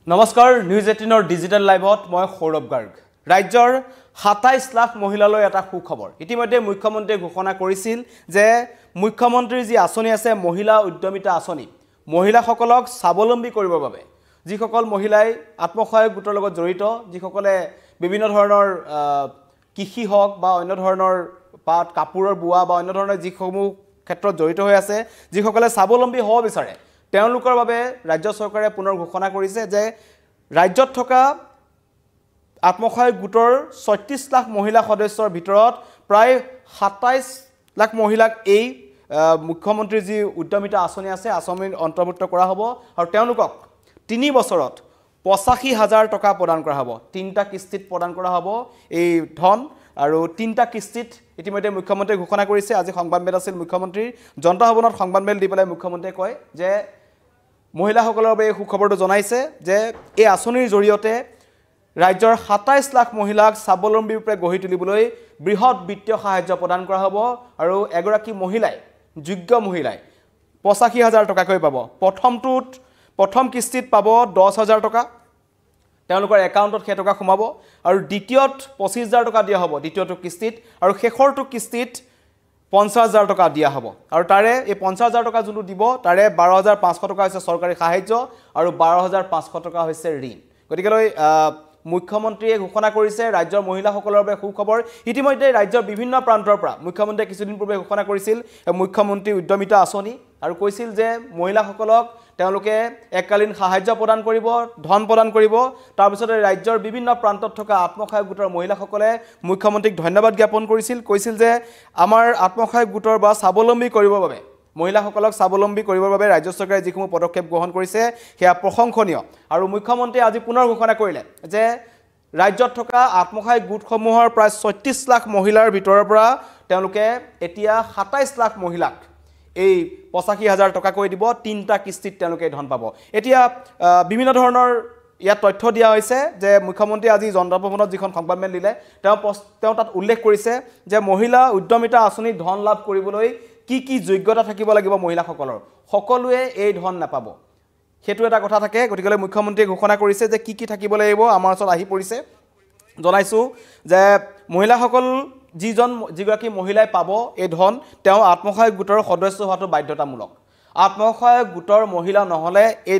নমস্কাৰ news 18 digital লাইভত মই সৌৰভ গাৰ্গ ৰাজ্যৰ 27 লাখ মহিলালৈ এটা সুখবৰ ইতিমধ্যে মুখ্যমন্ত্ৰীয়ে ঘোষণা কৰিছিল যে মুখ্যমন্ত্ৰীৰ যি আঁচনি আছে মহিলা উদ্যমিতা আঁচনি মহিলাসকলক স্বাৱলম্বী কৰিবৰ বাবে যিসকল মহিলাই আত্মসহায়ক গোটৰ লগত জড়িত যিসকলে বিভিন্ন ধৰণৰ কৃষি হওক বা অন্য ধৰণৰ পাট কাপোৰৰ বুৱা বা অন্য ধৰণৰ যিসমূহ ক্ষেত্ৰত জড়িত হৈ আছে যিসকলে স্বাৱলম্বী হ'ব বিচাৰে তেওঁলোকৰ বাবে ৰাজ্য চৰকাৰে পুনৰ ঘোষণা কৰিছে যে ৰাজ্যত থকা আত্মসহায়ক গোটৰ 36 লাখ মহিলা সদস্যৰ ভিতৰত প্ৰায় 27 লাখ মহিলাক এই মুখ্যমন্ত্ৰীৰ যি উদ্যমিতা আঁচনি আছে আঁচনিৰ অন্তৰ্ভুক্ত কৰা হ'ব আৰু তেওঁলোকক 3 বছৰত 85,000 টকা প্ৰদান কৰা হ'ব তিনিটা কিস্তিত প্ৰদান কৰা হ'ব এই ধন আৰু তিনিটা কিস্তিত ইতিমধ্যে মুখ্যমন্ত্ৰীয়ে ঘোষণা কৰিছে আজি সংবাদমেল আছিল মুখ্যমন্ত্ৰীৰ জনতা ভৱনত সংবাদমেল দি পেলাই মুখ্যমন্ত্ৰীয়ে কয় যে মহিলাসকলৰ বাবে সুখবৰটো জনাইছে যে এই আঁচনিৰ জৰিয়তে ৰাজ্যৰ 27 লাখ মহিলাক স্বাৱলম্বী ৰূপে গঢ়ি তুলিবলৈ বৃহৎ বিত্তীয় সাহায্য প্ৰদান কৰা হ'ব আৰু এগৰাকী মহিলাই যোগ্য মহিলাই 85,000 টকাকৈ পাব প্ৰথম কিস্তিত পাব 10,000 টকা তেওঁলোকৰ একাউণ্টত সেই টকা সোমাব আৰু দ্বিতীয়ত 25,000 টকা দিয়া হ'ব দ্বিতীয়টো কিস্তিত আৰু শেষৰটো কিস্তিত 50,000 টকা দিয়া হ'ব আৰু তাৰে এই 50,000 টকা যোনটো দিব তাৰে 12,500 টকা হৈছে চৰকাৰী সাহায্য আৰু 12,500 টকা হৈছে ঋণ গতিকেলৈ মুখ্যমন্ত্ৰীয়ে ঘোষণা কৰিছে ৰাজ্যৰ মহিলাসকলৰ বাবে সুখবৰ ইতিমধ্যে ৰাজ্যৰ বিভিন্ন প্ৰান্তৰ পৰা মুখ্যমন্ত্ৰীয়ে কিছুদিন পূৰ্বে ঘোষণা কৰিছিল মুখ্যমন্ত্ৰী উদ্যমিতা আঁচনি আৰু কৈছিল যে মহিলাসকলক তেওঁলোকে এককালীন সাহায্য প্ৰদান কৰিব ধন প্ৰদান কৰিব তাৰ পিছতে ৰাজ্যৰ বিভিন্ন প্ৰান্তত থকা আত্মসহায়ক গোটৰ মহিলাসকলে মুখ্যমন্ত্ৰীক ধন্যবাদ জ্ঞাপন কৈছিল যে আমাৰ আত্মসহায়ক গোটৰ বা স্বাৱলম্বী কৰিবৰ বাবে মহিলাসকলক স্বাৱলম্বী কৰিবৰ বাবে ৰাজ্য চৰকাৰে যিসমূহ পদক্ষেপ গ্ৰহণ কৰিছে সেয়া প্ৰশংসনীয় আৰু মুখ্যমন্ত্ৰীয়ে আজি পুনৰ ঘোষণা কৰিলে যে ৰাজ্যত থকা আত্মসহায়ক গোটসমূহৰ প্ৰায় 36 লাখ মহিলাৰ ভিতৰৰ পৰা তেওঁলোকে এতিয়া 27 লাখ মহিলাক এই 85,000 টকাকৈ দিব তিনিটা কিস্তিত তেওঁলোকে ধন পাব এতিয়া বিভিন্ন ধৰণৰ ইয়াত তথ্য দিয়া হৈছে যে মুখ্যমন্ত্ৰী আজি জনতা ভৱনত যিখন সংবাদমেল দিলে তেওঁ তাত উল্লেখ কৰিছে যে মহিলা উদ্যমিতা আঁচনি ধন লাভ কৰিবলৈ কি যোগ্যতা থাকিব লাগিব মহিলাসকলৰ সকলোৱে এই ধন নাপাব হেতু এটা কথা থাকে গতিকে মুখ্যমন্ত্ৰীয়ে ঘোষণা কৰিছে যে কি থাকিব লাগিব আমাৰ ওচৰত আহি পৰিছে জনাইছো যে মহিলাসকল যিগৰাকী মহিলাই পাব এই ধন তেওঁ আত্মসহায়ক গোটৰ সদস্য হোৱাটো বাধ্যতামূলক আত্মসহায়ক গোটৰ মহিলা নহলে এই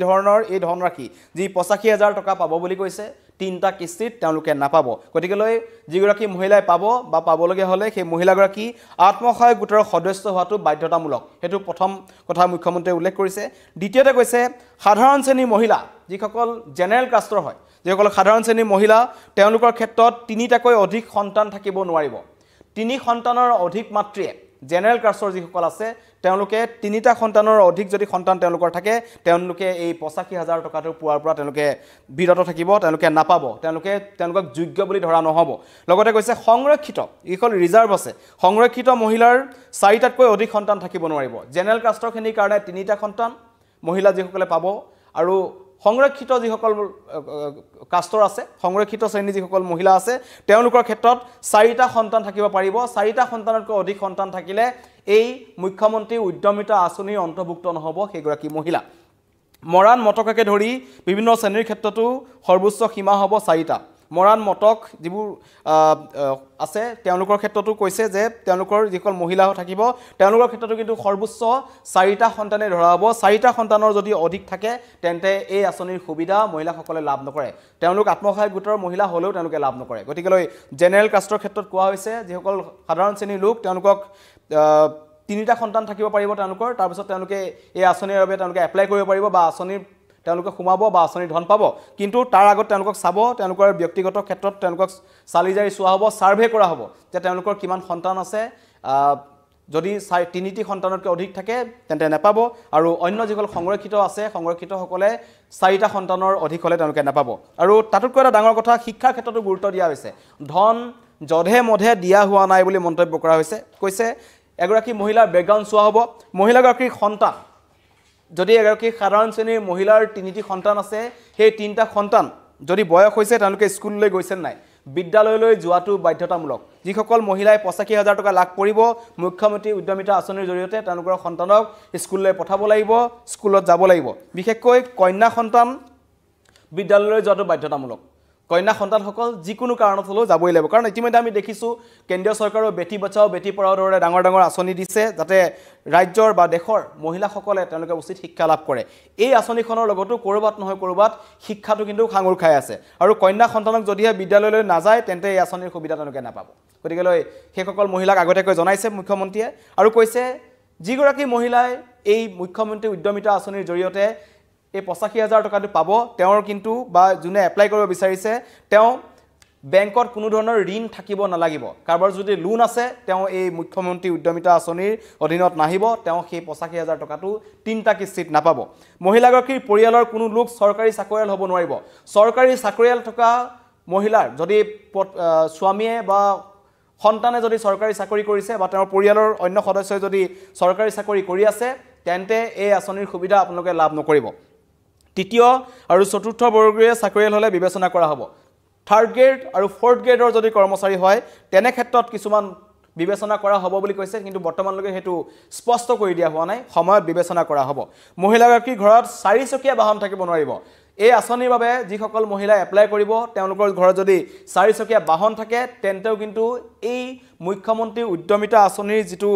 ধন ৰাখি যি 85,000 টকা পাব বুলি কৈছে তিনিটা কিস্তিত তেওঁলোকে নাপাব গতিকে যিগৰাকী মহিলাই পাব বা পাবলগীয়া হলে সেই মহিলাগৰাকী আত্মসহায়ক গোটৰ সদস্য হোৱাটো বাধ্যতামূলক হেতু প্ৰথম কথা মুখ্যমন্ত্ৰীয়ে উল্লেখ কৰিছে দ্বিতীয়তে কৈছে সাধাৰণ শ্ৰেণীৰ মহিলা যিসকল জেনেৰেল কাষ্টৰ হয় যিসকল সাধাৰণ শ্ৰেণীৰ মহিলা তেওঁলোকৰ ক্ষেত্ৰত তিনিটাকৈ অধিক সন্তান থাকিব নোৱাৰিব তিনি সন্তানৰ অধিক মাতৃয়ে জেনেৰেল কাষ্টৰ যিসকল আছে তেওঁলোকে তিনিটা সন্তানৰ অধিক যদি সন্তান তেওঁলোকৰ থাকে তেওঁলোকে এই 85,000 টকাটো পোৱাৰ পৰা তেওঁলোকে বিৰত থাকিব তেওঁলোকে নাপাব তেওঁলোকক যোগ্য বুলি ধৰা নহব লগতে কৈছে সংৰক্ষিত ইকল ৰিজাৰ্ভ আছে সংৰক্ষিত মহিলাৰ 4টাতকৈ অধিক সন্তান থাকিব নোৱাৰিব জেনেৰেল কাষ্টৰ খিনিৰ কাৰণে তিনিটা সন্তান মহিলা যিসকলে পাব আৰু সংৰক্ষিত যিসকল কাষ্টৰ আছে সংৰক্ষিত শ্ৰেণী যিসকল মহিলা আছে তেওঁলোকৰ ক্ষেত্ৰত 4টা সন্তান থাকিব পাৰিব 4টা সন্তানতকৈ অধিক সন্তান থাকিলে এই মুখ্যমন্ত্ৰী উদ্যমিতা আঁচনিৰ অন্তৰ্ভুক্ত নহব সেইগৰাকী মহিলা মৰাণ মটককে ধৰি বিভিন্ন শ্ৰেণীৰ ক্ষেত্ৰতো সৰ্বোচ্চ সীমা হ'ব 4টা মৰাণ মটক যিবোৰ আছে তেওঁলোকৰ ক্ষেত্ৰতো কৈছে যে তেওঁলোকৰ যিসকল মহিলা থাকিব তেওঁলোকৰ ক্ষেত্ৰতো কিন্তু সৰ্বোচ্চ 4টা সন্তানে ধৰা হ'ব 4টা সন্তানৰ যদি অধিক থাকে তেন্তে এই আঁচনিৰ সুবিধা মহিলাসকলে লাভ নকৰে তেওঁলোক আত্মসহায়ক গোটৰ মহিলা হলেও তেওঁলোকে লাভ নকৰে গতিকে জেনেৰেল কাষ্টৰ ক্ষেত্ৰত কোৱা হৈছে যিসকল সাধাৰণ শ্ৰেণীৰ লোক তেওঁলোকক তিনিটা সন্তান থাকিব পাৰিব তেওঁলোকৰ তাৰ পিছত তেওঁলোকে এই আঁচনিৰ বাবে তেওঁলোকে এপ্লাই কৰিব পাৰিব বা আঁচনিৰ তেওঁলোকে সোমাব বা আঁচনিৰ ধন পাব কিন্তু তাৰ আগত তেওঁলোকক চাব তেওঁলোকৰ ব্যক্তিগত ক্ষেত্ৰত তেওঁলোকক চালিজাৰি চোৱা হ'ব সাৰ্ভে কৰা হ'ব যে তেওঁলোকৰ কিমান সন্তান আছে যদি 3টি সন্তানতকৈ অধিক থাকে তেন্তে নাপাব আৰু অন্য যিসকল সংৰক্ষিত আছে সংৰক্ষিতসকলে 4টা সন্তানৰ অধিক হলে তেওঁলোকে নাপাব আৰু তাতকৈ এটা ডাঙৰ কথা শিক্ষাৰ ক্ষেত্ৰতো গুৰুত্ব দিয়া হৈছে ধন জধে মধে দিয়া হোৱা নাই বুলি মন্তব্য কৰা হৈছে কৈছে এগৰাকী মহিলাৰ বেকগ্ৰাউণ্ড চোৱা হ'ব মহিলাগৰাকীৰ সন্তান যদি এগৰাকী সাধাৰণ শ্ৰেণীৰ মহিলাৰ 3টি সন্তান আছে সেই 3টা সন্তান যদি বয়স হৈছে তেওঁলোকে স্কুললৈ গৈছে নাই বিদ্যালয়লৈ যোৱাটো বাধ্যতামূলক যিসকল মহিলাই 85,000 টকা লাভ কৰিব মুখ্যমন্ত্ৰী উদ্যমিতা আঁচনিৰ জৰিয়তে তেওঁলোকৰ সন্তানক স্কুললৈ পঠাব লাগিব স্কুলত যাব লাগিব বিশেষকৈ কন্যা সন্তান বিদ্যালয়লৈ যোৱাটো বাধ্যতামূলক কন্যা সন্তানসকল যিকোনো কাৰণত হ'লেও যাবই লাগিব কাৰণ ইতিমধ্যে আমি দেখিছোঁ কেন্দ্ৰীয় চৰকাৰৰ বেটি বচাও বেটি পঢ়াও দৰে ডাঙৰ ডাঙৰ আঁচনি দিছে যাতে ৰাজ্যৰ বা দেশৰ মহিলাসকলে তেওঁলোকে উচিত শিক্ষা লাভ কৰে এই আঁচনিখনৰ লগতো ক'ৰবাত নহয় ক'ৰবাত শিক্ষাটো কিন্তু সাঙুৰ খাই আছে আৰু কন্যা সন্তানক যদিহে বিদ্যালয়লৈ নাযায় তেন্তে এই আঁচনিৰ সুবিধা তেওঁলোকে নাপাব গতিকেলৈ সেইসকল মহিলাক আগতীয়াকৈ জনাইছে মুখ্যমন্ত্ৰীয়ে আৰু কৈছে যিগৰাকী মহিলাই এই মুখ্যমন্ত্ৰী উদ্যমিতা আঁচনিৰ জৰিয়তে এই ৮৫,০০০ টকাটো পাব তেওঁৰ কিন্তু বা যোনে এপ্লাই কৰিব বিচাৰিছে তেওঁ বেংকত কোনো ধৰণৰ ঋণ থাকিব নালাগিব কাৰোবাৰ যদি লোন আছে তেওঁ এই মুখ্যমন্ত্ৰী উদ্যমিতা আঁচনিৰ অধীনত নাহিব তেওঁ সেই ৮৫,০০০ টকাটো ৩টা কিস্তিত নাপাব মহিলাগৰাকীৰ পৰিয়ালৰ কোনো লোক চৰকাৰী চাকৰিয়াল হ'ব নোৱাৰিব চৰকাৰী চাকৰিয়াল থকা মহিলাৰ যদি স্বামীয়ে বা সন্তানে যদি চৰকাৰী চাকৰি কৰিছে বা তেওঁৰ পৰিয়ালৰ অন্য সদস্যই যদি চৰকাৰী চাকৰি কৰি আছে তেন্তে এই আঁচনিৰ সুবিধা আপোনালোকে লাভ নকৰিব তৃতীয় আৰু চতুৰ্থ বৰ্গীয় চাকৰিয়াল হ'লে বিবেচনা কৰা হ'ব থাৰ্ড গ্ৰেড আৰু ফ'ৰ্থ গ্ৰেডৰ যদি কৰ্মচাৰী হয় তেনে ক্ষেত্ৰত কিছুমান বিবেচনা কৰা হ'ব বুলি কৈছে কিন্তু বৰ্তমানলৈকে সেইটো স্পষ্ট কৰি দিয়া হোৱা নাই সময়ত বিবেচনা কৰা হ'ব মহিলাগৰাকীৰ ঘৰত 4চকীয়া বাহন থাকিব নোৱাৰিব এই আঁচনিৰ বাবে যিসকল মহিলাই এপ্লাই কৰিব তেওঁলোকৰ ঘৰত যদি 4চকীয়া বাহন থাকে তেন্তেও কিন্তু এই মুখ্যমন্ত্ৰী উদ্যমিতা আঁচনিৰ যিটো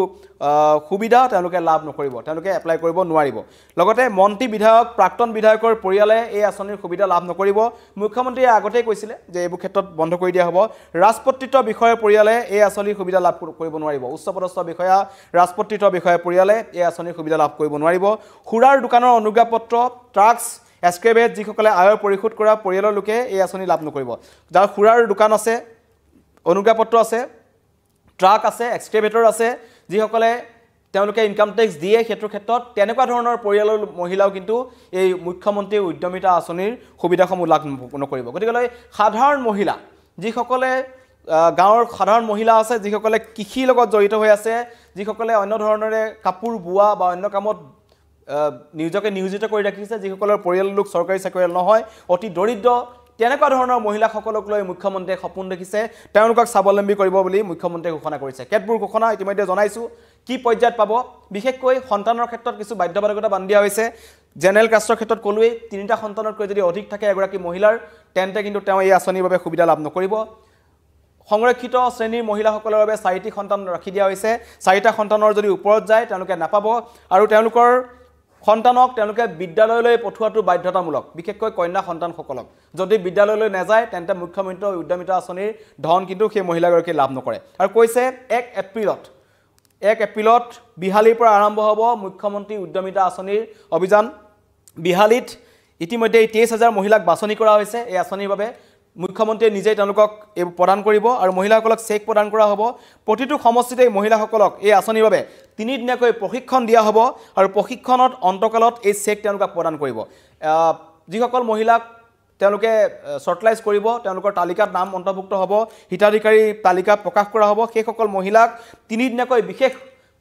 সুবিধা তেওঁলোকে লাভ নকৰিব তেওঁলোকে এপ্লাই কৰিব নোৱাৰিব লগতে মন্ত্ৰী বিধায়ক প্ৰাক্তন বিধায়কৰ পৰিয়ালে এই আঁচনিৰ সুবিধা লাভ নকৰিব মুখ্যমন্ত্ৰীয়ে আগতেই কৈছিলে যে এইবোৰ ক্ষেত্ৰত বন্ধ কৰি দিয়া হ'ব ৰাজপত্ৰিত বিষয়ৰ পৰিয়ালে এই আঁচনিৰ সুবিধা লাভ কৰিব নোৱাৰিব উচ্চপদস্থ বিষয়া ৰাজপত্ৰিত বিষয়ৰ পৰিয়ালে এই আঁচনিৰ সুবিধা লাভ কৰিব নোৱাৰিব সুৰাৰ দোকানৰ অনুজ্ঞাপত্ৰ ট্ৰাক্স এস্ক্ৰেবেট যিসকলে আয়ৰ পৰিশোধ কৰা পৰিয়ালৰ লোকে এই আঁচনি লাভ নকৰিব যাৰ সুৰাৰ দোকান আছে অনুজ্ঞাপত্ৰ আছে ট্ৰাক আছে এক্সক্ৰেভেটৰ আছে যিসকলে তেওঁলোকে ইনকাম টেক্স দিয়ে সেইটো ক্ষেত্ৰত তেনেকুৱা ধৰণৰ পৰিয়ালৰ মহিলাও কিন্তু এই মুখ্যমন্ত্ৰী উদ্যমিতা আঁচনিৰ সুবিধাসমূহ লাভ নকৰিব গতিকে সাধাৰণ মহিলা যিসকলে গাঁৱৰ সাধাৰণ মহিলা আছে যিসকলে কৃষিৰ লগত জড়িত হৈ আছে যিসকলে অন্য ধৰণৰে কাপোৰ বোৱা বা অন্য কামত নিজকে নিয়োজিত কৰি ৰাখিছে যিসকলৰ পৰিয়ালৰ লোক চৰকাৰী চাকৰিয়াল নহয় অতি দৰিদ্ৰ তেনেকুৱা ধৰণৰ মহিলাসকলক লৈ মুখ্যমন্ত্ৰীয়ে সপোন দেখিছে তেওঁলোকক স্বাৱলম্বী কৰিব বুলি মুখ্যমন্ত্ৰীয়ে ঘোষণা কৰিছে কেতবোৰ ঘোষণা ইতিমধ্যে জনাইছোঁ কি পৰ্যায়ত পাব বিশেষকৈ সন্তানৰ ক্ষেত্ৰত কিছু বাধ্যবাধকতা বান্ধি দিয়া হৈছে জেনেৰেল কাষ্টৰ ক্ষেত্ৰত ক'লোৱেই 3টা সন্তানতকৈ যদি অধিক থাকে এগৰাকী মহিলাৰ তেন্তে কিন্তু তেওঁ এই আঁচনিৰ বাবে সুবিধা লাভ নকৰিব সংৰক্ষিত শ্ৰেণীৰ মহিলাসকলৰ বাবে 4টি সন্তান ৰাখি দিয়া হৈছে 4টা সন্তানৰ যদি ওপৰত যায় তেওঁলোকে নাপাব আৰু তেওঁলোকৰ সন্তানক তেওঁলোকে বিদ্যালয়লৈ পঠোৱাটো বাধ্যতামূলক বিশেষকৈ কন্যা সন্তানসকলক যদি বিদ্যালয়লৈ নাযায় তেন্তে মুখ্যমন্ত্ৰী উদ্যমিতা আঁচনিৰ ধন কিন্তু সেই মহিলাগৰাকীয়ে লাভ নকৰে আৰু কৈছে 1 এপ্ৰিলত বিহালীৰ পৰা আৰম্ভ হ'ব মুখ্যমন্ত্ৰী উদ্যমিতা আঁচনিৰ অভিযান বিহালীত ইতিমধ্যে 23,000 মহিলাক বাছনি কৰা হৈছে এই আঁচনিৰ বাবে মুখ্যমন্ত্ৰীয়ে নিজেই তেওঁলোকক এই প্ৰদান কৰিব আৰু মহিলাসকলক চেক প্ৰদান কৰা হ'ব প্ৰতিটো সমষ্টিতে মহিলাসকলক এই আঁচনিৰ বাবে 3 দিনীয়াকৈ প্ৰশিক্ষণ দিয়া হ'ব আৰু প্ৰশিক্ষণত অন্তকালত এই চেক তেওঁলোকক প্ৰদান কৰিব যিসকল মহিলাক তেওঁলোকে শৰ্টলাইজ কৰিব তেওঁলোকৰ তালিকাত নাম অন্তৰ্ভুক্ত হ'ব হিতাধিকাৰী তালিকা প্ৰকাশ কৰা হ'ব সেইসকল মহিলাক 3 দিনীয়াকৈ বিশেষ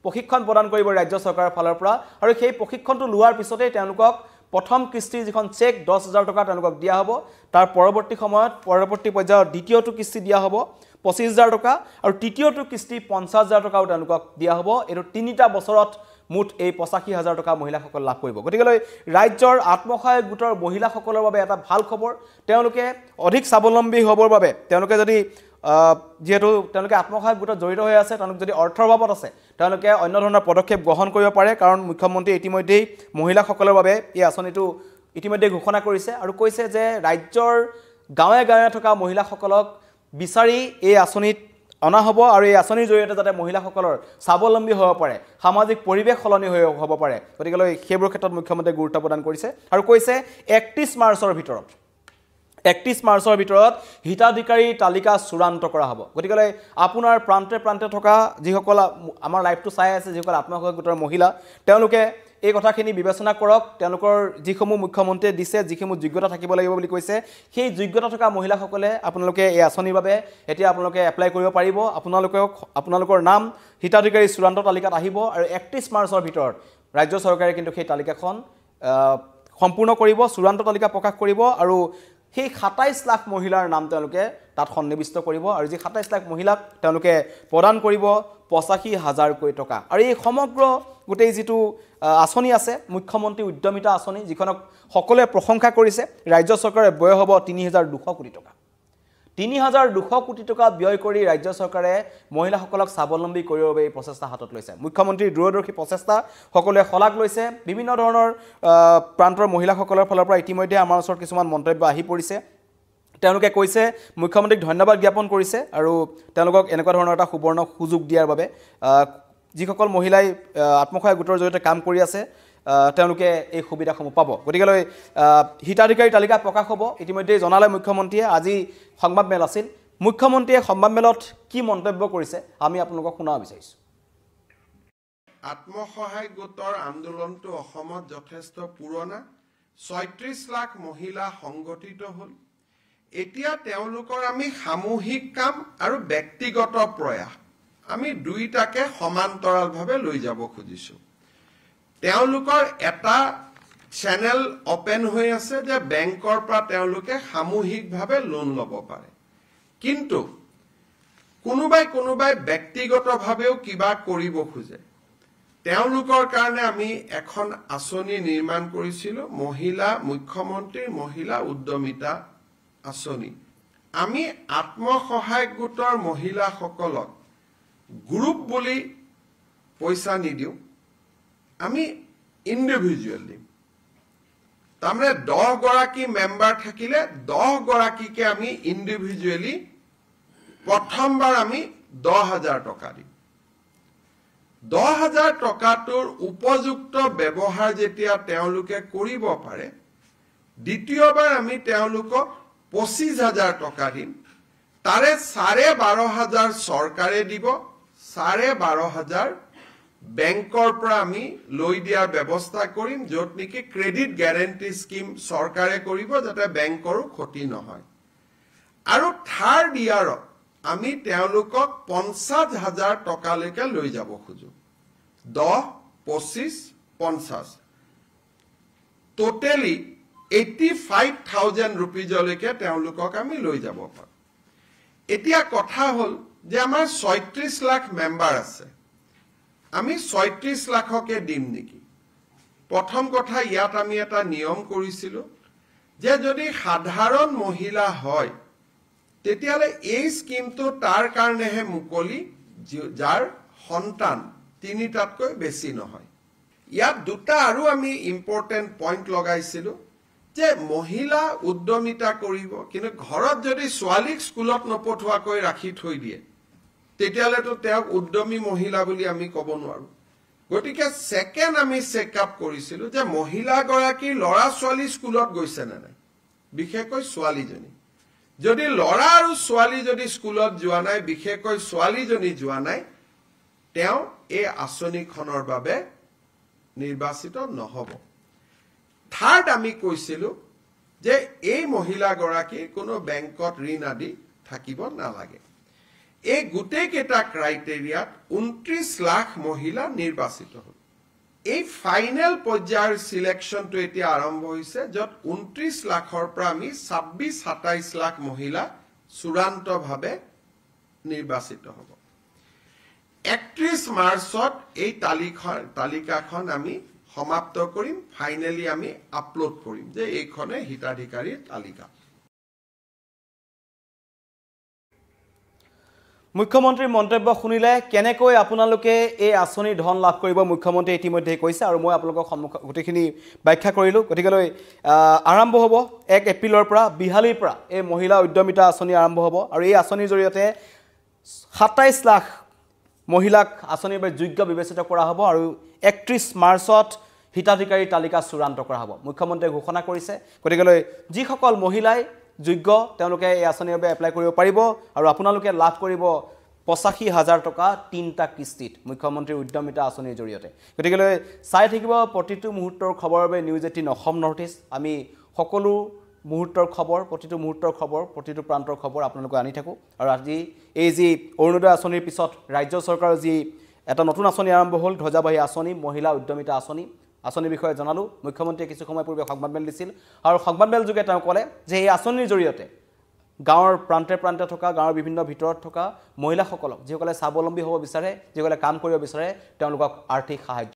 প্ৰশিক্ষণ প্ৰদান কৰিব ৰাজ্য চৰকাৰৰ ফালৰ পৰা আৰু সেই প্ৰশিক্ষণটো লোৱাৰ পিছতেই তেওঁলোকক প্ৰথম কিস্তিৰ যিখন চেক 10,000 টকা তেওঁলোকক দিয়া হ'ব তাৰ পৰৱৰ্তী সময়ত পৰৱৰ্তী পৰ্যায়ত দ্বিতীয়টো কিস্তি দিয়া হ'ব 25,000 টকা আৰু তৃতীয়টো কিস্তি 50,000 টকাও তেওঁলোকক দিয়া হ'ব এইটো 3টা বছৰত মুঠ এই 85,000 টকা মহিলাসকল লাভ কৰিব গতিকে ৰাজ্যৰ আত্মসহায়ক গোটৰ মহিলাসকলৰ বাবে এটা ভাল খবৰ তেওঁলোকে অধিক স্বাৱলম্বী হ'বৰ বাবে তেওঁলোকে যদি যেহেতু তেওঁলোকে আত্মসহায়ক গোটত জড়িত হৈ আছে তেওঁলোক যদি অৰ্থৰ অভাৱত আছে তেওঁলোকে অন্য ধৰণৰ পদক্ষেপ গ্ৰহণ কৰিব পাৰে কাৰণ মুখ্যমন্ত্ৰী ইতিমধ্যেই মহিলাসকলৰ বাবে এই আঁচনিটো ইতিমধ্যে ঘোষণা কৰিছে আৰু কৈছে যে ৰাজ্যৰ গাঁৱে গাঁৱে থকা মহিলাসকলক বিচাৰি এই আঁচনিত অনা হ'ব আৰু এই আঁচনিৰ জৰিয়তে যাতে মহিলাসকলৰ স্বাৱলম্বী হ'ব পাৰে সামাজিক পৰিৱেশ সলনি হ'ব পাৰে গতিকে সেইবোৰ ক্ষেত্ৰত মুখ্যমন্ত্ৰীয়ে গুৰুত্ব প্ৰদান কৰিছে আৰু কৈছে 31 মাৰ্চৰ ভিতৰত হিতাধিকাৰী তালিকা চূড়ান্ত কৰা হ'ব গতিকে আপোনাৰ প্ৰান্তে প্ৰান্তে থকা যিসকল আমাৰ লাইভটো চাই আছে যিসকল আত্মসহায়ক গোটৰ মহিলা তেওঁলোকে এই কথাখিনি বিবেচনা কৰক তেওঁলোকৰ যিসমূহ মুখ্যমন্ত্ৰীয়ে দিছে যিসমূহ যোগ্যতা থাকিব লাগিব বুলি কৈছে সেই যোগ্যতা থকা মহিলাসকলে আপোনালোকে এই আঁচনিৰ বাবে এতিয়া আপোনালোকে এপ্লাই কৰিব পাৰিব আপোনালোকৰ নাম হিতাধিকাৰী চূড়ান্ত তালিকাত আহিব আৰু 31 মাৰ্চৰ ভিতৰত ৰাজ্য চৰকাৰে কিন্তু সেই তালিকাখন সম্পূৰ্ণ কৰিব চূড়ান্ত তালিকা প্ৰকাশ কৰিব আৰু সেই 27 লাখ মহিলাৰ নাম তেওঁলোকে তাত সন্নিৱিষ্ট কৰিব আৰু যি 27 লাখ মহিলাক তেওঁলোকে প্ৰদান কৰিব 85,000 কোটি টকা আৰু এই সমগ্ৰ গোটেই যিটো আঁচনি আছে মুখ্যমন্ত্ৰী উদ্যমিতা আঁচনি যিখনক সকলোৱে প্ৰশংসা কৰিছে ৰাজ্য চৰকাৰে ব্যয় হ'ব 3,200 কোটি টকা 3,200 কোটি টকা ব্যয় কৰি ৰাজ্য চৰকাৰে মহিলাসকলক স্বাৱলম্বী কৰিবৰ বাবে এই প্ৰচেষ্টা হাতত লৈছে মুখ্যমন্ত্ৰীৰ দূৰদৰ্শী প্ৰচেষ্টা সকলোৱে শলাগ লৈছে বিভিন্ন ধৰণৰ প্ৰান্তৰ মহিলাসকলৰ ফালৰ পৰা ইতিমধ্যে আমাৰ ওচৰত কিছুমান মন্তব্য আহি পৰিছে তেওঁলোকে কৈছে মুখ্যমন্ত্ৰীক ধন্যবাদ জ্ঞাপন কৰিছে আৰু তেওঁলোকক এনেকুৱা ধৰণৰ এটা সুবৰ্ণ সুযোগ দিয়াৰ বাবে যিসকল মহিলাই আত্মসহায়ক গোটৰ জৰিয়তে কাম কৰি আছে তেওঁলোকে এই সুবিধাসমূহ পাব গতিকেলৈ হিতাধিকাৰী তালিকা প্ৰকাশ হ'ব ইতিমধ্যে জনালে মুখ্যমন্ত্ৰীয়ে আজি সংবাদমেল আছিল মুখ্যমন্ত্ৰীয়ে সংবাদমেলত কি মন্তব্য কৰিছে আমি আপোনালোকক শুনাব বিচাৰিছো আত্মসহায়ক গোটৰ আন্দোলনটো অসমত যথেষ্ট পুৰণা 36 লাখ মহিলা সংগঠিত হ'ল এতিয়া তেওঁলোকৰ আমি সামূহিক কাম আৰু ব্যক্তিগত প্ৰয়াস আমি দুইটাকে সমান্তৰালভাৱে লৈ যাব খুজিছো তেওঁলোকৰ এটা চ্যানেল ওপেন হৈ আছে যে বেংকৰ পৰা তেওঁলোকে সামূহিকভাৱে লোন ল'ব পাৰে কিন্তু কোনোবাই ব্যক্তিগতভাৱেও কিবা কৰিব খোজে তেওঁলোকৰ কাৰণে আমি এখন আঁচনি নিৰ্মাণ কৰিছিলো মহিলা মুখ্যমন্ত্ৰীৰ মহিলা উদ্যমিতা আঁচনি আমি আত্মসহায়ক গোটৰ মহিলাসকলক গ্ৰুপ বুলি পইচা নিদিও আমি ইন্ডিভিজুৱেল দিম তাৰমানে 10 গৰাকী মেম্বাৰ থাকিলে 10 গৰাকীকে আমি ইন্ডিভিজুৱেলি প্ৰথমবাৰ আমি 10,000 টকা দিম 10,000 টকাটোৰ উপযুক্ত ব্যৱহাৰ যেতিয়া তেওঁলোকে কৰিব পাৰে দ্বিতীয়বাৰ আমি তেওঁলোকক 25,000 টকা দিম তাৰে 12,500 চৰকাৰে দিব 12,500 বেংকৰ পৰা আমি লৈ দিয়াৰ ব্যৱস্থা কৰিম য'ত নেকি ক্ৰেডিট গ্যাৰান্টি স্কিম চৰকাৰে কৰিব যাতে বেংকৰো ক্ষতি নহয় আৰু থাৰ্ড ইয়াৰত আমি তেওঁলোকক 50,000 টকালৈকে লৈ যাব খোজো 10 25 50 টোটেলি 85,000 rupeesলৈকে তেওঁলোকক আমি লৈ যাব পাৰোঁ এতিয়া কথা হ'ল যে আমাৰ 36 লাখ মেম্বাৰ আছে আমি 36 লাখকে দিম নেকি প্ৰথম কথা ইয়াত আমি এটা নিয়ম কৰিছিলো যে যদি সাধাৰণ মহিলা হয় তেতিয়ালে এই স্কিমটো তাৰ কাৰণেহে মুকলি যাৰ সন্তান তিনিটাতকৈ বেছি নহয় ইয়াত দুটা আৰু আমি ইম্পৰ্টেন্ট পইণ্ট লগাইছিলো যে মহিলা উদ্যমিতা কৰিব কিন্তু ঘৰত যদি ছোৱালীক স্কুলত নপঠোৱাকৈ ৰাখি থৈ দিয়ে তেতিয়ালেতো তেওঁক উদ্যমী মহিলা বুলি আমি ক'ব নোৱাৰো গতিকে সেকেন্ড আমি চেকআপ কৰিছিলো যে মহিলা গৰাকী ল'ৰা ছোৱালী স্কুলত গৈছে নে নাই বিশেষকৈ ছোৱালীজনী যদি ল'ৰা আৰু ছোৱালী যদি স্কুলত যোৱা নাই বিশেষকৈ ছোৱালীজনী যোৱা নাই তেওঁ এই আঁচনিখনৰ বাবে নিৰ্বাচিত নহব থাৰ্ড আমি কৈছিলো যে এই মহিলা গৰাকী কোনো বেংকত ঋণ আদি থাকিব নালাগে এই গোটেই কেইটা ক্ৰাইটেৰিয়াত 29 লাখ মহিলা নিৰ্বাচিত হ'ল এই ফাইনেল পৰ্যায়ৰ সিলেকশনটো এতিয়া আৰম্ভ হৈছে যত 29 লাখৰ পৰা আমি 26-27 লাখ মহিলা চূড়ান্তভাৱে নিৰ্বাচিত হ'ব 31 মাৰ্চত এই তালিকাখন আমি সমাপ্ত কৰিম ফাইনালি আমি আপলোড কৰিম যে এইখনে হিতাধিকাৰীৰ তালিকা মুখ্যমন্ত্ৰীৰ মন্তব্য শুনিলে কেনেকৈ আপোনালোকে এই আঁচনি ধন লাভ কৰিব মুখ্যমন্ত্ৰী ইতিমধ্যে কৈছে আৰু মই আপোনালোকক গোটেইখিনি ব্যাখ্যা কৰিলো গতিকেলৈ আৰম্ভ হ'ব 1 এপ্ৰিলৰ পৰা বিহালীৰ পৰা এই মহিলা উদ্যমিতা আঁচনি আৰম্ভ হ'ব আৰু এই আঁচনিৰ জৰিয়তে 27 লাখ মহিলাক আঁচনিৰ বাবে যোগ্য বিবেচিত কৰা হ'ব আৰু 31 মাৰ্চত হিতাধিকাৰী তালিকা চূড়ান্ত কৰা হ'ব মুখ্যমন্ত্ৰীয়ে ঘোষণা কৰিছে গতিকেলৈ যিসকল মহিলাই যোগ্য তেওঁলোকে এই আঁচনিৰ বাবে এপ্লাই কৰিব পাৰিব আৰু আপোনালোকে লাভ কৰিব 85,000 টকা তিনিটা কিস্তিত মুখ্যমন্ত্ৰীৰ উদ্যমিতা আঁচনিৰ জৰিয়তে গতিকেলৈ চাই থাকিব প্ৰতিটো মুহূৰ্তৰ খবৰৰ বাবে নিউজ 18 অসম নৰ্থ ইষ্ট আমি সকলো মুহূৰ্তৰ খবৰ প্ৰতিটো মুহূৰ্তৰ খবৰ প্ৰতিটো প্ৰান্তৰ খবৰ আপোনালোকে আনি থাকো আৰু আজি এই যি অৰুণোদয় আঁচনিৰ পিছত ৰাজ্য চৰকাৰৰ যি এটা নতুন আঁচনি আৰম্ভ হ'ল ধ্বজাবাহী আঁচনি মহিলা উদ্যমিতা আঁচনি আঁচনিৰ বিষয়ে জনালোঁ মুখ্যমন্ত্ৰীয়ে কিছু সময় পূৰ্বে সংবাদমেল দিছিল আৰু সংবাদমেল যোগে তেওঁ ক'লে যে এই আঁচনিৰ জৰিয়তে গাঁৱৰ প্ৰান্তে প্ৰান্তে থকা গাঁৱৰ বিভিন্ন ভিতৰত থকা মহিলাসকলক যিসকলে স্বাৱলম্বী হ'ব বিচাৰে যিসকলে কাম কৰিব বিচাৰে তেওঁলোকক আৰ্থিক সাহায্য